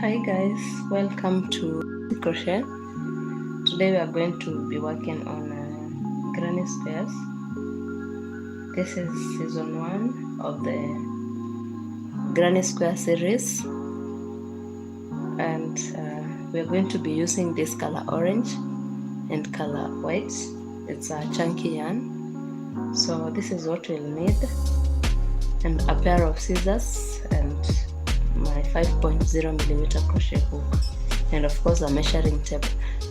Hi guys, welcome to crochet. Today we are going to be working on granny squares. This is season 1 of the granny square series, and we are going to be using this color orange and color white. It's a chunky yarn, so this is what we'll need, and a pair of scissors and my 5.0 millimeter crochet hook, and of course a measuring tape.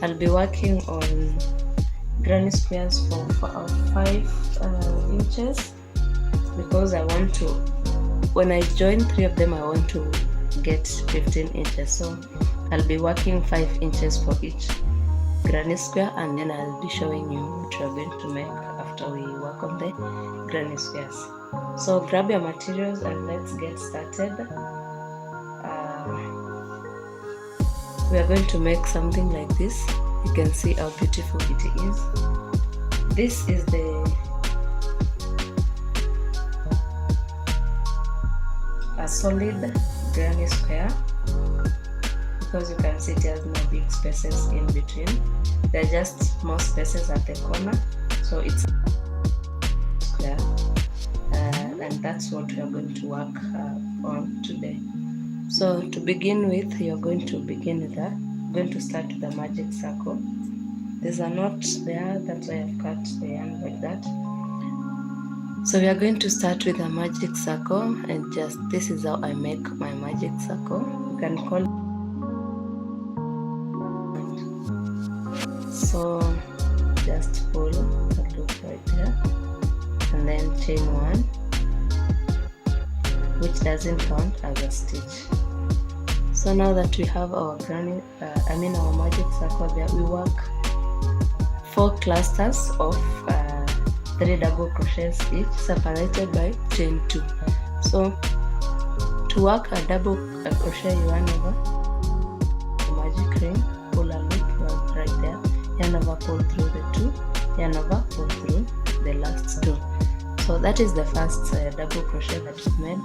I'll be working on granny squares for 5 inches because I want to, when I join 3 of them, I want to get 15 inches. So I'll be working 5 inches for each granny square, and then I'll be showing you what we're going to make after we work on the granny squares. So grab your materials and let's get started. We are going to make something like this. You can see how beautiful it is. This is a solid granny square because you can see it has no big spaces in between. There are just small spaces at the corner, so it's a square, and that's what we are going to work on today. So to begin with, you're going to start with the magic circle. There's a knot there, that's why I've cut the yarn like that. So we are going to start with a magic circle, and just this is how I make my magic circle. You can call it. So just pull the loop right there, and then chain 1, which doesn't count as a stitch. So now that we have our our magic circle there, we work 4 clusters of 3 double crochets each, separated by chain 2. So to work a double crochet, you yarn over the magic ring, pull a loop right there, yarn over, pull through the 2, yarn over, pull through the last 2. So that is the first double crochet that we've made.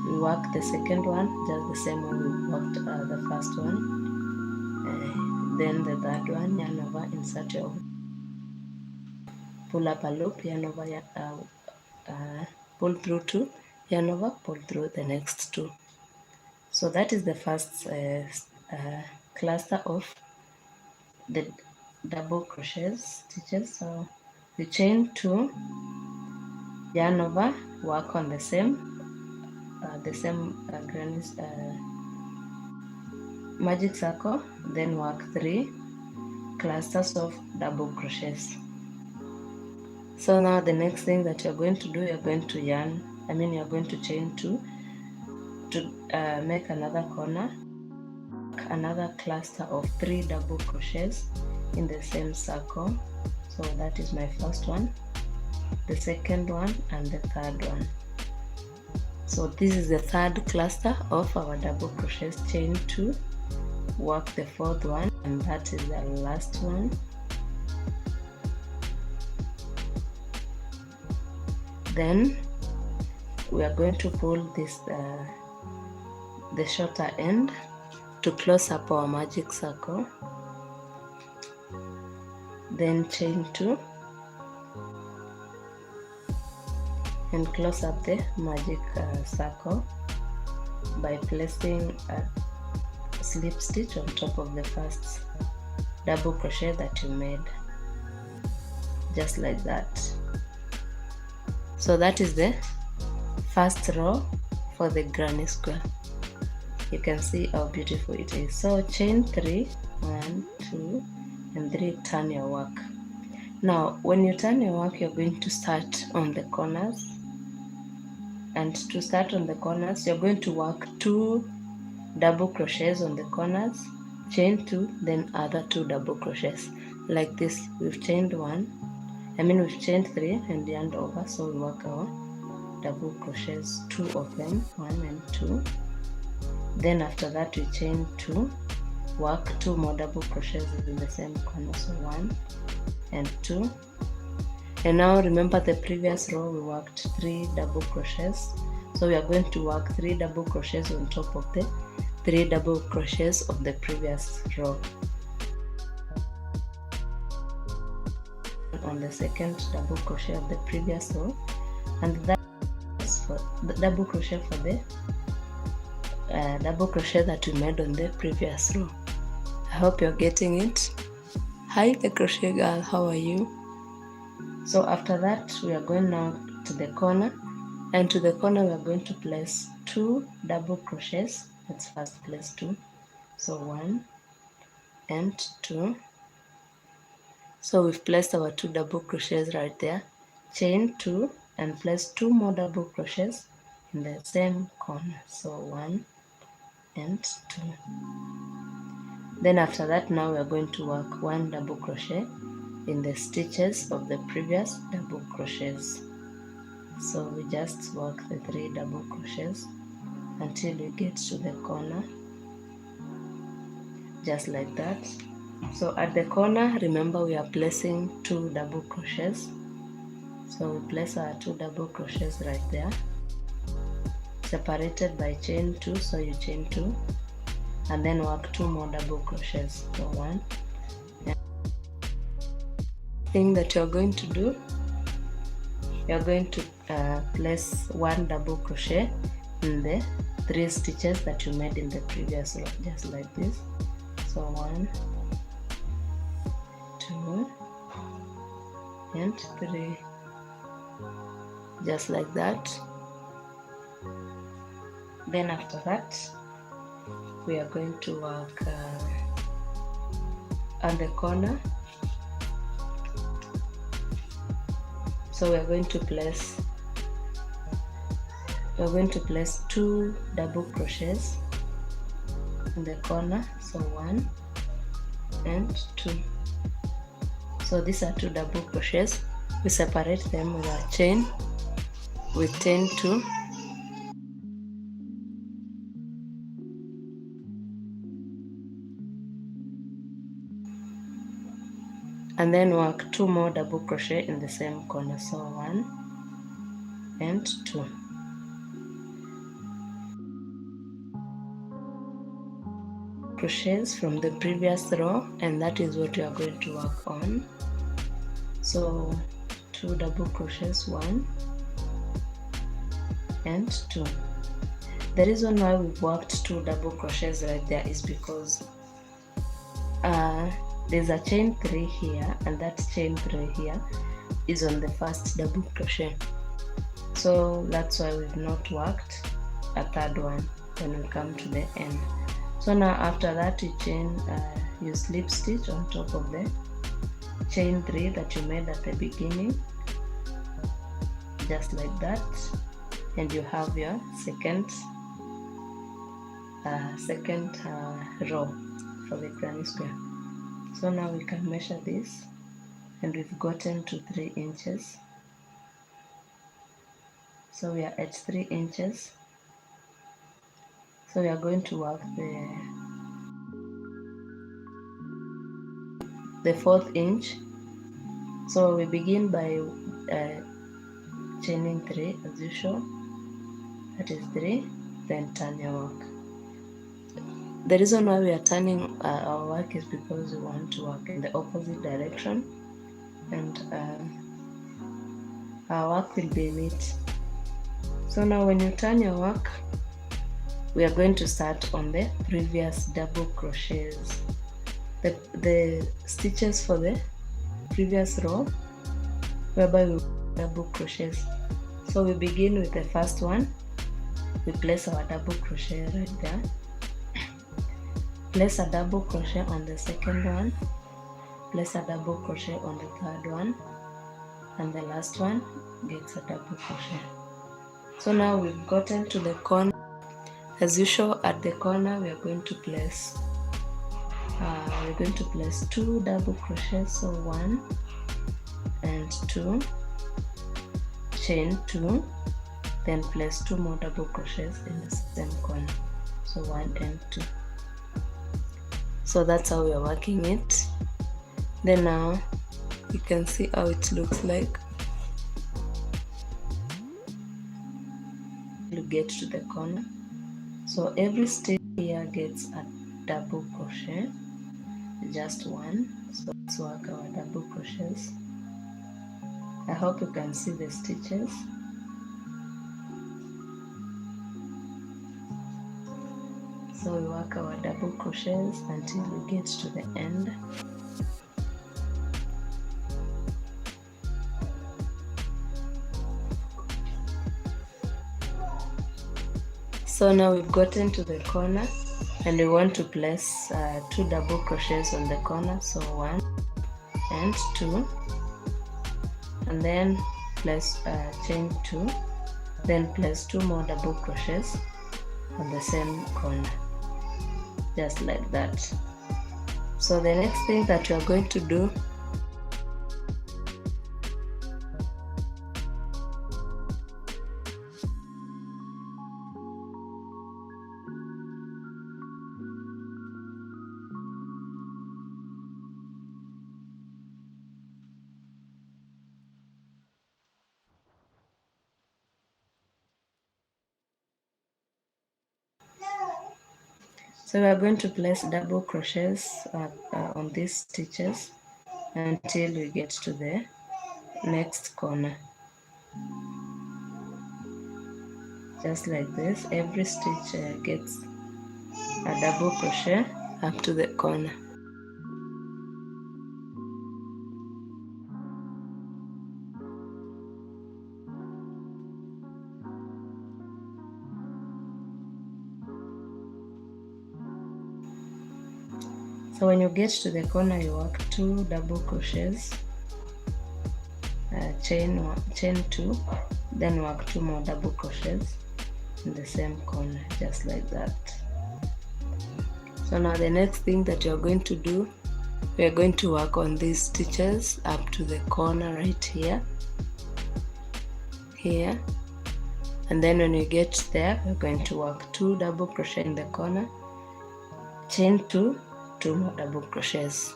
We work the second one just the same way we worked the first one. Then the third one, yarn over, insert your hook, pull up a loop, yarn over, pull through 2, yarn over, pull through the next 2. So that is the first cluster of the double crochet stitches. So we chain 2, yarn over, work on the same magic circle, then work 3 clusters of double crochets. So now the next thing that you're going to do, you're going to chain 2 to make another corner, another cluster of 3 double crochets in the same circle. So that is my first one, the second one, and the third one. So this is the third cluster of our double crochets. Chain 2, work the fourth one, and that is the last one. Then we are going to pull this the shorter end to close up our magic circle, then chain 2 and close up the magic circle by placing a slip stitch on top of the first double crochet that you made, just like that. So that is the first row for the granny square. You can see how beautiful it is. So chain 3, 1, 2, and 3, turn your work. Now when you turn your work, you're going to start on the corners, and to start on the corners, you're going to work 2 double crochets on the corners, chain 2, then other 2 double crochets like this. We've chained 3 and yarned over, so we work our double crochets, 2 of them, 1 and 2. Then after that we chain 2, work 2 more double crochets in the same corner, so 1 and 2. And now remember the previous row we worked 3 double crochets, so we are going to work 3 double crochets on top of the 3 double crochets of the previous row. On the second double crochet of the previous row, and that's for the double crochet for the double crochet that we made on the previous row. I hope you're getting it. Hi, the crochet girl, how are you? So after that, we are going now to the corner, and to the corner we are going to place 2 double crochets. Let's first place 2. So 1 and 2. So we've placed our 2 double crochets right there. Chain 2 and place 2 more double crochets in the same corner. So 1 and 2. Then after that, now we are going to work 1 double crochet in the stitches of the previous double crochets. So we just work the 3 double crochets until we get to the corner, just like that. So at the corner, remember we are placing 2 double crochets. So we place our 2 double crochets right there, separated by chain 2. So you chain 2 and then work 2 more double crochets. So 1. Thing that you're going to do, you're going to place 1 double crochet in the 3 stitches that you made in the previous row, just like this. So 1, 2 and 3, just like that. Then after that, we are going to work on the corner. So we are going to place 2 double crochets in the corner. So 1 and 2. So these are 2 double crochets. We separate them with our chain with chain 2. And then work 2 more double crochet in the same corner. So 1 and 2. Crochets from the previous row, and that is what we are going to work on. So 2 double crochets, 1 and 2. The reason why we've worked 2 double crochets right there is because there's a chain 3 here, and that chain 3 here is on the first double crochet. So that's why we've not worked a third one when we come to the end. So now after that, you chain, you slip stitch on top of the chain 3 that you made at the beginning, just like that, and you have your second row for the granny square. So now we can measure this, and we've gotten to 3 inches. So we are at 3 inches. So we are going to work the 4th inch. So we begin by chaining 3 as usual. That is 3. Then turn your work. The reason why we are turning our work is because we want to work in the opposite direction, and our work will be neat. So now when you turn your work, we are going to start on the previous double crochets, the stitches for the previous row, whereby we double crochets. So we begin with the first one. We place our double crochet right there, place a double crochet on the second one, place a double crochet on the third one, and the last one gets a double crochet. So now we've gotten to the corner. As usual, at the corner we are going to place 2 double crochets. So 1 and 2, chain 2, then place 2 more double crochets in the same corner. So 1 and 2. So that's how we are working it. Then now you can see how it looks like. You get to the corner. So every stitch here gets a double crochet, just one. So let's work our double crochets. I hope you can see the stitches. So we work our double crochets until we get to the end. So now we've gotten to the corner and we want to place 2 double crochets on the corner. So 1 and 2, and then place chain 2, then place 2 more double crochets on the same corner, just like that. So the next thing that you are going to do, so we are going to place double crochets on these stitches until we get to the next corner, just like this. Every stitch gets a double crochet up to the corner. So when you get to the corner, you work 2 double crochets, chain 2, then work 2 more double crochets in the same corner, just like that. So now the next thing that you're going to do, we are going to work on these stitches up to the corner right here, and then when you get there, we're going to work 2 double crochet in the corner, chain 2, 2 more double crochets.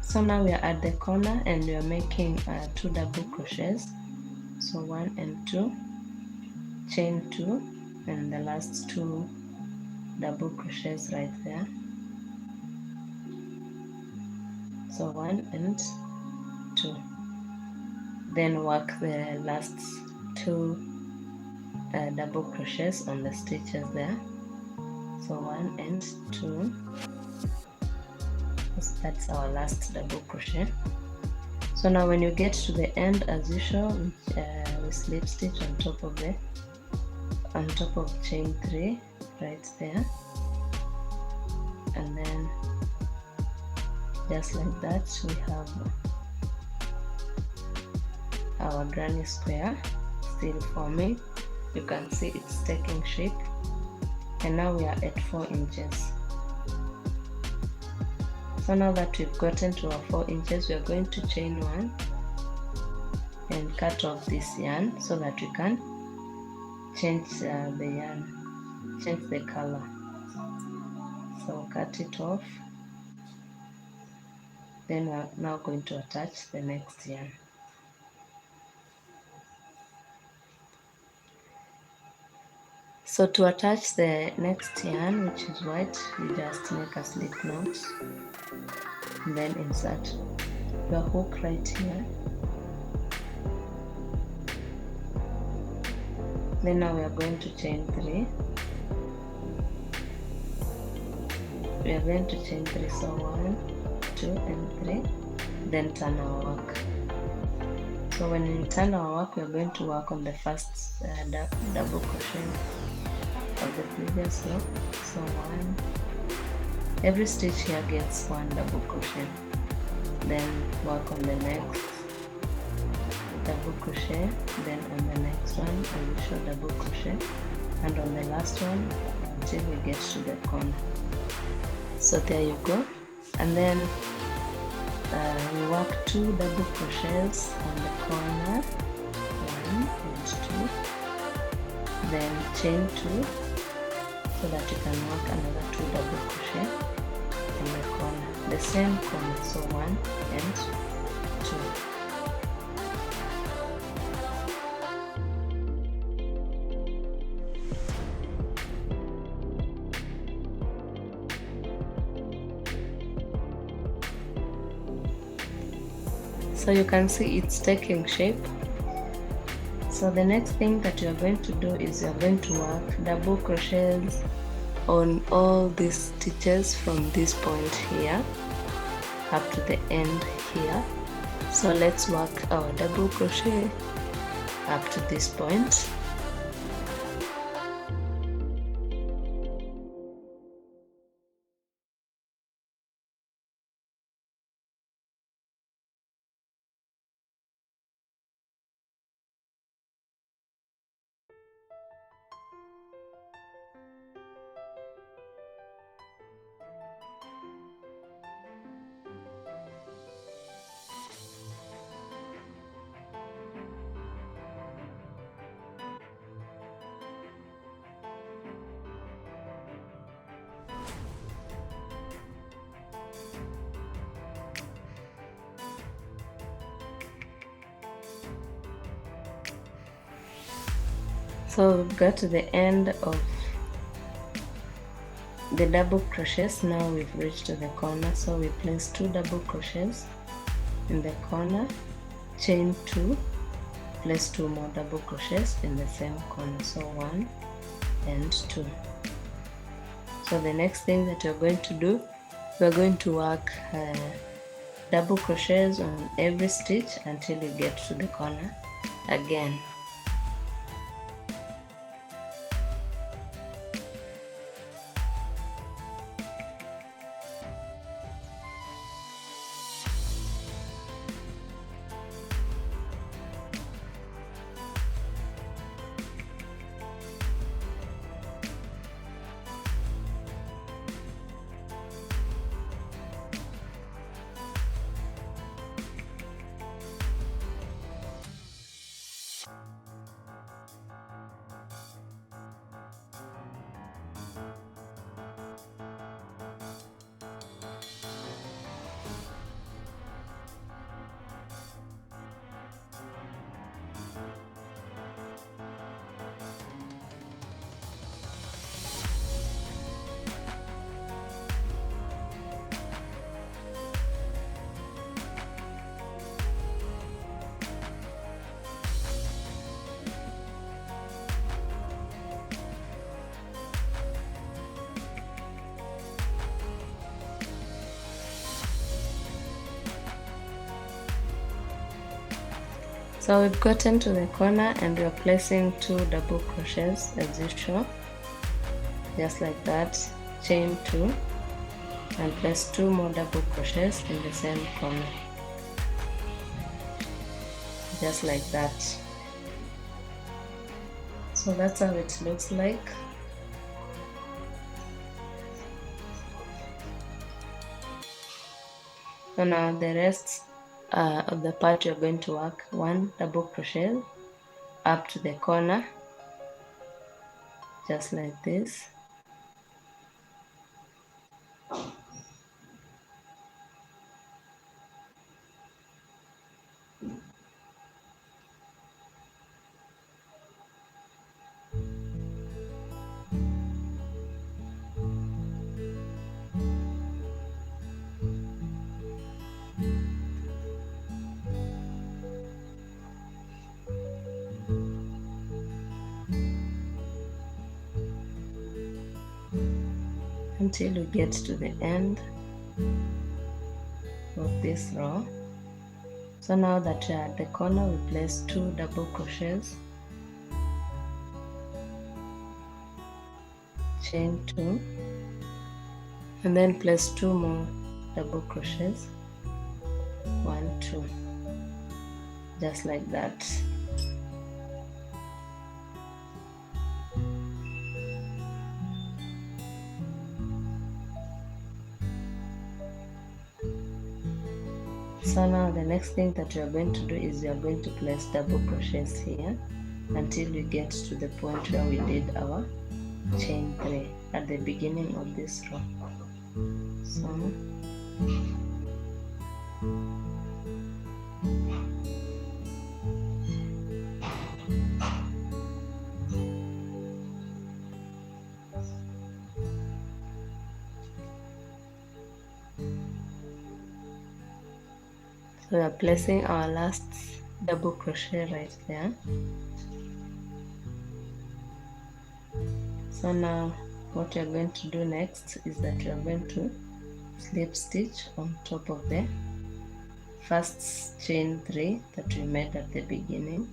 So now we are at the corner and we are making 2 double crochets. So 1 and 2, chain 2, and the last 2 double crochets right there. So 1 and 2. Then work the last 2 double crochets on the stitches there. So 1 and 2. That's our last double crochet. So now when you get to the end, as usual, we slip stitch on top of chain 3 right there, and then just like that we have our granny square still forming. You can see it's taking shape, and now we are at 4 inches. So now that we've gotten to our 4 inches, we are going to chain 1 and cut off this yarn so that we can change the yarn, change the color. So cut it off. Then we are now going to attach the next yarn. So to attach the next yarn, which is white, we just make a slip knot and then insert your hook right here. Then now we are going to chain 3. We are going to chain 3, so 1, 2 and 3, then turn our work. So when we turn our work, we are going to work on the first double crochet of the previous row. So 1, every stitch here gets 1 double crochet, then work on the next double crochet, then on the next one I will show double crochet, and on the last one until we get to the corner. So there you go. And then we work 2 double crochets on the corner, 1 and 2, then chain 2, so that you can work another 2 double crochet in the corner, the same corner, so 1 and 2. So you can see it's taking shape. So the next thing that you're going to do is you're going to work double crochets on all these stitches from this point here up to the end here. So let's work our double crochet up to this point. So we've got to the end of the double crochets. Now we've reached to the corner, so we place 2 double crochets in the corner, chain 2, place 2 more double crochets in the same corner, so 1 and 2. So the next thing that you're going to do, we're going to work double crochets on every stitch until you get to the corner again. So we've gotten to the corner and we're placing 2 double crochets as usual, just like that, chain 2 and place 2 more double crochets in the same corner, just like that. So that's how it looks like. So now the rest of the part you're going to work 1 double crochet up to the corner, just like this. Until we get to the end of this row. So now that we are at the corner, we place 2 double crochets, chain 2 and then place 2 more double crochets, 1, 2, just like that. the next thing that we are going to do is we are going to place double crochets here until we get to the point where we did our chain 3 at the beginning of this row. So we are placing our last double crochet right there. So now what we are going to do next is that we are going to slip stitch on top of the first chain 3 that we made at the beginning.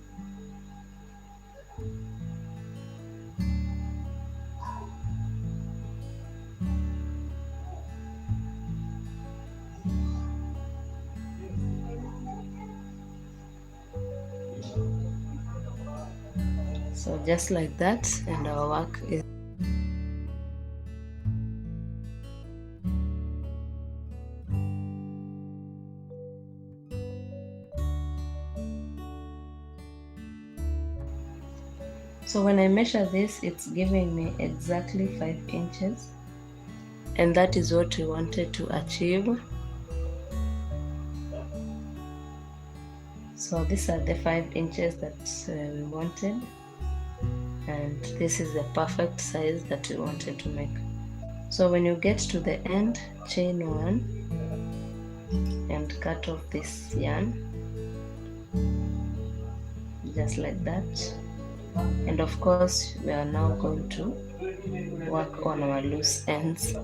So just like that, and our work is so when I measure this, it's giving me exactly 5 inches, and that is what we wanted to achieve. So these are the 5 inches that we wanted, and this is the perfect size that we wanted to make. So when you get to the end, chain 1 and cut off this yarn just like that. And of course we are now going to work on our loose ends.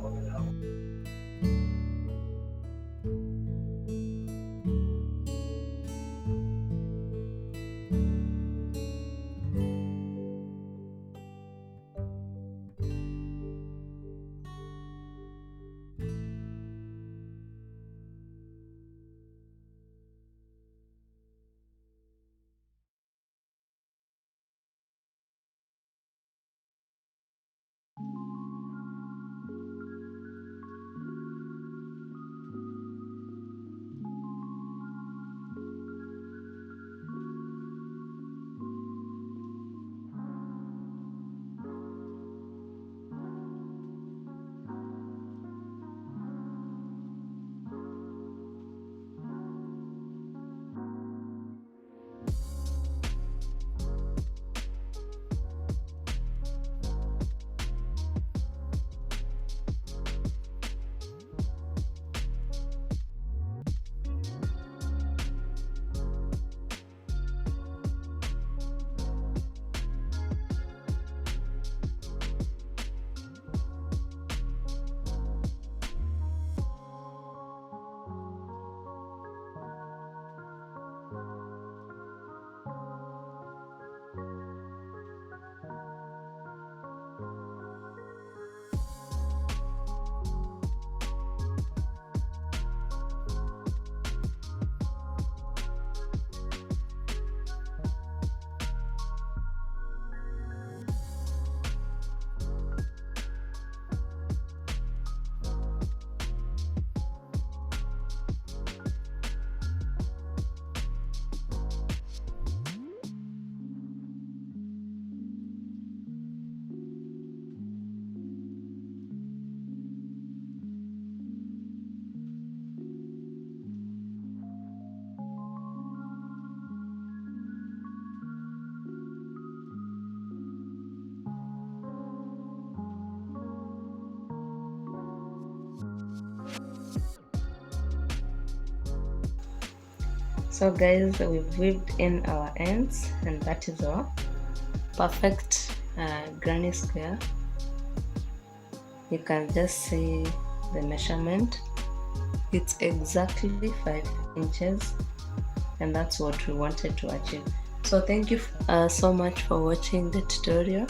So guys, we've weaved in our ends, and that is our perfect granny square. You can just see the measurement. It's exactly 5 inches, and that's what we wanted to achieve. So thank you so much for watching the tutorial.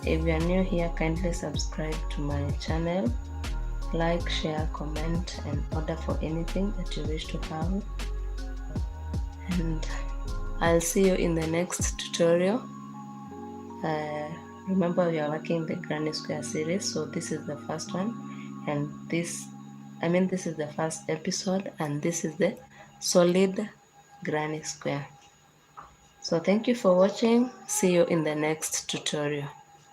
If you are new here, kindly subscribe to my channel, like, share, comment, and order for anything that you wish to have. And I'll see you in the next tutorial. Remember, we are working the granny square series, so this is the first one, and this is the first episode, and this is the solid granny square. So thank you for watching. See you in the next tutorial.